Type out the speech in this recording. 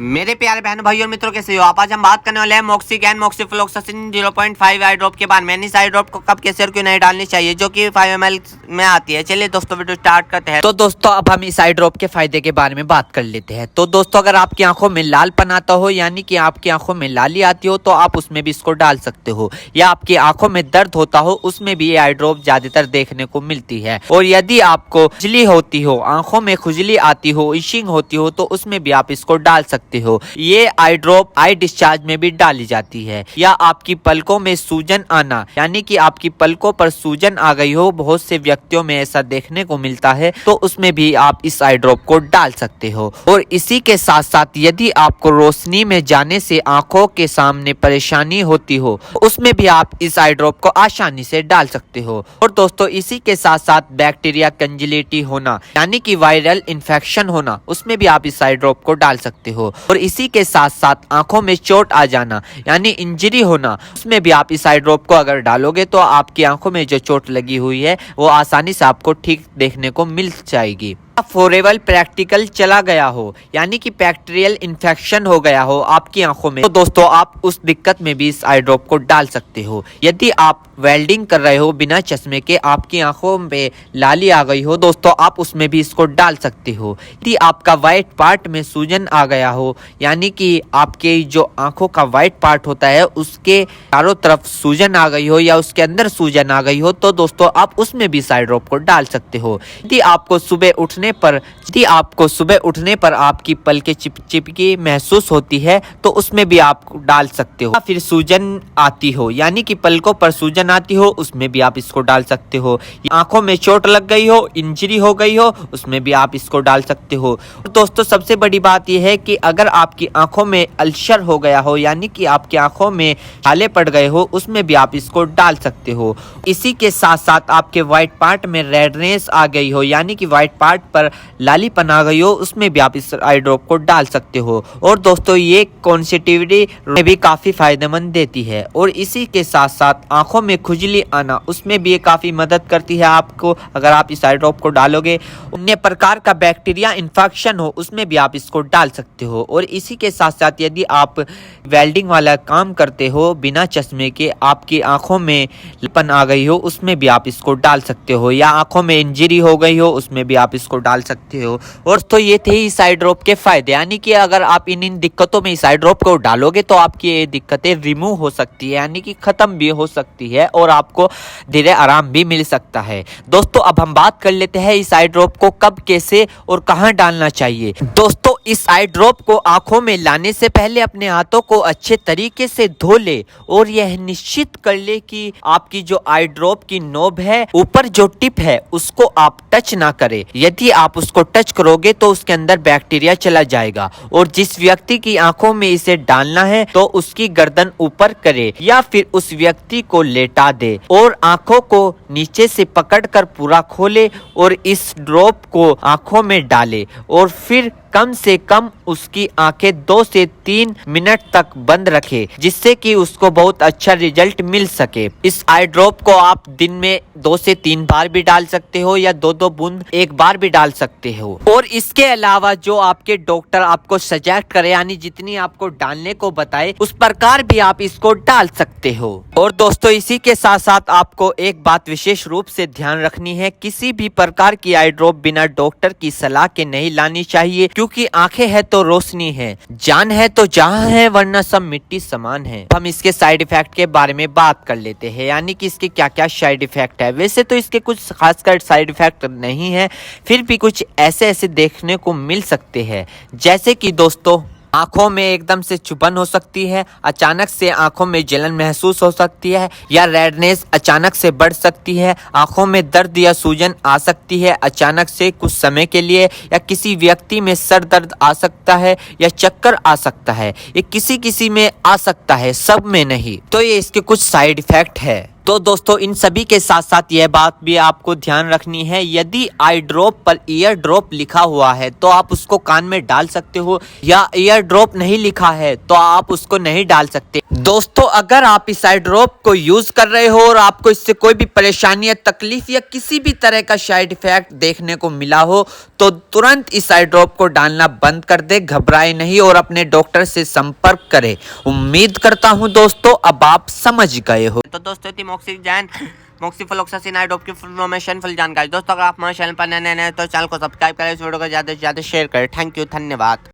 मेरे प्यारे बहनों भाइयों और मित्रों, कैसे हो आप। आज हम बात करने वाले हैं मोक्सीगैन मोक्सीफ्लोक्सासिन 0.5 आई ड्रॉप के बारे में। इस आई ड्रॉप को कब कैसे और क्यों नहीं डालनी चाहिए, जो कि 5 ml में आती है। चलिए दोस्तों वीडियो स्टार्ट करते हैं। तो दोस्तों अब हम इस आई ड्रॉप के फायदे के बारे में बात कर लेते हैं। तो दोस्तों अगर आपकी आंखों में लालपन आता हो, यानी कि आपकी आंखों में लाली आती हो, तो आप उसमें भी इसको डाल सकते हो। या आपकी आंखों में दर्द होता हो, उसमें भी ये आई ड्रॉप ज्यादातर देखने को मिलती है। और यदि आपको खुजली होती हो, आंखों में खुजली आती हो, इशिंग होती हो, तो उसमें भी आप इसको डाल सकते हो। ये आई ड्रॉप आई डिस्चार्ज में भी डाली जाती है। या आपकी पलकों में सूजन आना, यानी कि आपकी पलकों पर सूजन आ गई हो, बहुत से व्यक्तियों में ऐसा देखने को मिलता है, तो उसमें भी आप इस आई ड्रॉप को डाल सकते हो। और इसी के साथ साथ यदि आपको रोशनी में जाने से आंखों के सामने परेशानी होती हो, उसमें भी आप इस आई ड्रॉप को आसानी से डाल सकते हो। और दोस्तों इसी के साथ साथ बैक्टीरिया कंजिलिटी होना, यानी कि वायरल इन्फेक्शन होना, उसमें भी आप इस आई ड्रॉप को डाल सकते हो। और इसी के साथ साथ आंखों में चोट आ जाना, यानी इंजरी होना, उसमें भी आप इस आई ड्रॉप को अगर डालोगे तो आपकी आंखों में जो चोट लगी हुई है वो आसानी से आपको ठीक देखने को मिल जाएगी। फॉरेबल प्रैक्टिकल चला गया हो, यानी कि बैक्टीरियल इन्फेक्शन हो गया हो आपकी आंखों में, तो दोस्तों आप उस दिक्कत में भी इस आई ड्रॉप को डाल सकते हो। यदि आप वेल्डिंग कर रहे हो बिना चश्मे के, आपकी आंखों में लाली आ गई हो, दोस्तों आप उसमें भी इसको डाल सकते हो। यदि आपका व्हाइट पार्ट में सूजन आ गया हो, यानी कि आपके जो आंखों का व्हाइट पार्ट होता है उसके चारों तरफ सूजन आ गई हो या उसके अंदर सूजन आ गई हो, तो दोस्तों आप उसमें भी इस आई ड्रॉप को डाल सकते हो। यदि आपको सुबह उठने पर आपकी पलकें चिपचिपकी महसूस होती है, तो उसमें भी आप डाल सकते हो। फिर सूजन आती हो, यानी कि पलकों पर सूजन आती हो, उसमें भी आप इसको डाल सकते हो। आंखों में चोट लग गई हो, इंजरी हो गई हो, उसमें भी आप इसको डाल सकते हो। और दोस्तों सबसे बड़ी बात यह है कि अगर आपकी आंखों में अल्सर हो गया हो, यानी कि आपकी आंखों में छाले पड़ गए हो, उसमें भी आप इसको डाल सकते हो। इसी के साथ साथ आपके व्हाइट पार्ट में रेडनेस आ गई हो, यानी कि व्हाइट पार्ट पर लालीपन आ गई हो, उसमें भी आप इस आई ड्रॉप को डाल सकते हो। और दोस्तों ये कॉन्सेटिविटी में भी काफी फायदेमंद देती है। और इसी के साथ साथ आंखों में खुजली आना, उसमें भी ये काफी मदद करती है आपको। अगर आप इस आई ड्रॉप को डालोगे, अन्य प्रकार का बैक्टीरिया इन्फेक्शन हो, उसमें भी आप इसको डाल सकते हो। और इसी के साथ साथ यदि आप वेल्डिंग वाला काम करते हो बिना चश्मे के, आपकी आंखों में लालीपन आ गई हो, उसमें भी आप इसको डाल सकते हो। या आंखों में इंजरी हो गई हो, उसमें भी आप इसको डाल सकते हो। और तो ये थे इस आई ड्रॉप के फायदे, यानी कि अगर आप इन दिक्कतों में इस आई ड्रॉप को डालोगे तो आपकी ये दिक्कतें रिमूव हो सकती है, यानी कि खत्म भी हो सकती है और आपको धीरे आराम भी मिल सकता है। दोस्तों अब हम बात कर लेते हैं इस आई ड्रॉप को कब, कैसे और कहां डालना चाहिए। दोस्तों इस आई ड्रॉप को आंखों में लाने से पहले अपने हाथों को अच्छे तरीके से धो ले और यह निश्चित कर ले कि आपकी जो आई ड्रॉप की नोब है, ऊपर जो टिप है, उसको आप टच ना करें। यदि आप उसको टच करोगे तो उसके अंदर बैक्टीरिया चला जाएगा। और जिस व्यक्ति की आंखों में इसे डालना है तो उसकी गर्दन ऊपर करे या फिर उस व्यक्ति को लेटा दे और आंखों को नीचे से पकड़कर पूरा खोले और इस ड्रॉप को आंखों में डाले। और फिर कम से कम उसकी आंखें 2 से 3 मिनट तक बंद रखे, जिससे कि उसको बहुत अच्छा रिजल्ट मिल सके। इस आई ड्रॉप को आप दिन में 2 से 3 बार भी डाल सकते हो या 2-2 बूंद एक बार भी डाल सकते हो। और इसके अलावा जो आपके डॉक्टर आपको सजेस्ट करे, यानी जितनी आपको डालने को बताए, उस प्रकार भी आप इसको डाल सकते हो। और दोस्तों इसी के साथ साथ आपको एक बात विशेष रूप से ध्यान रखनी है, किसी भी प्रकार की आई ड्रॉप बिना डॉक्टर की सलाह के नहीं लानी चाहिए, क्योंकि आंखें है तो रोशनी है, जान है तो जहां है, वरना सब मिट्टी समान है। हम इसके साइड इफेक्ट के बारे में बात कर लेते हैं, यानी कि इसके क्या क्या साइड इफेक्ट है। वैसे तो इसके कुछ खासकर साइड इफेक्ट नहीं है, फिर भी कुछ ऐसे देखने को मिल सकते हैं, जैसे कि दोस्तों आंखों में एकदम से चुभन हो सकती है, अचानक से आंखों में जलन महसूस हो सकती है, या रेडनेस अचानक से बढ़ सकती है, आंखों में दर्द या सूजन आ सकती है अचानक से कुछ समय के लिए, या किसी व्यक्ति में सर दर्द आ सकता है या चक्कर आ सकता है। ये किसी किसी में आ सकता है, सब में नहीं। तो ये इसके कुछ साइड इफेक्ट है। तो दोस्तों इन सभी के साथ साथ यह बात भी आपको ध्यान रखनी है, यदि आई ड्रॉप पर ईयर ड्रॉप लिखा हुआ है तो आप उसको कान में डाल सकते हो, या ईयर ड्रॉप नहीं लिखा है तो आप उसको नहीं डाल सकते। दोस्तों अगर आप इस आई ड्रॉप को यूज कर रहे हो और आपको इससे कोई भी परेशानी या तकलीफ या किसी भी तरह का साइड इफेक्ट देखने को मिला हो तो तुरंत इस आई ड्रॉप को डालना बंद कर दे, घबराए नहीं और अपने डॉक्टर से संपर्क करें। उम्मीद करता हूं दोस्तों अब आप समझ गए हो। तो दोस्तों थी मोक्सीफ्लोक्सासिन आई ड्रॉप की फुल इन्फॉर्मेशन, फुल जानकारी। दोस्तों अगर आप हमारे चैनल पर नए तो चैनल को सब्सक्राइब करें, इस वीडियो को ज्यादा से ज्यादा शेयर करें। थैंक यू, धन्यवाद।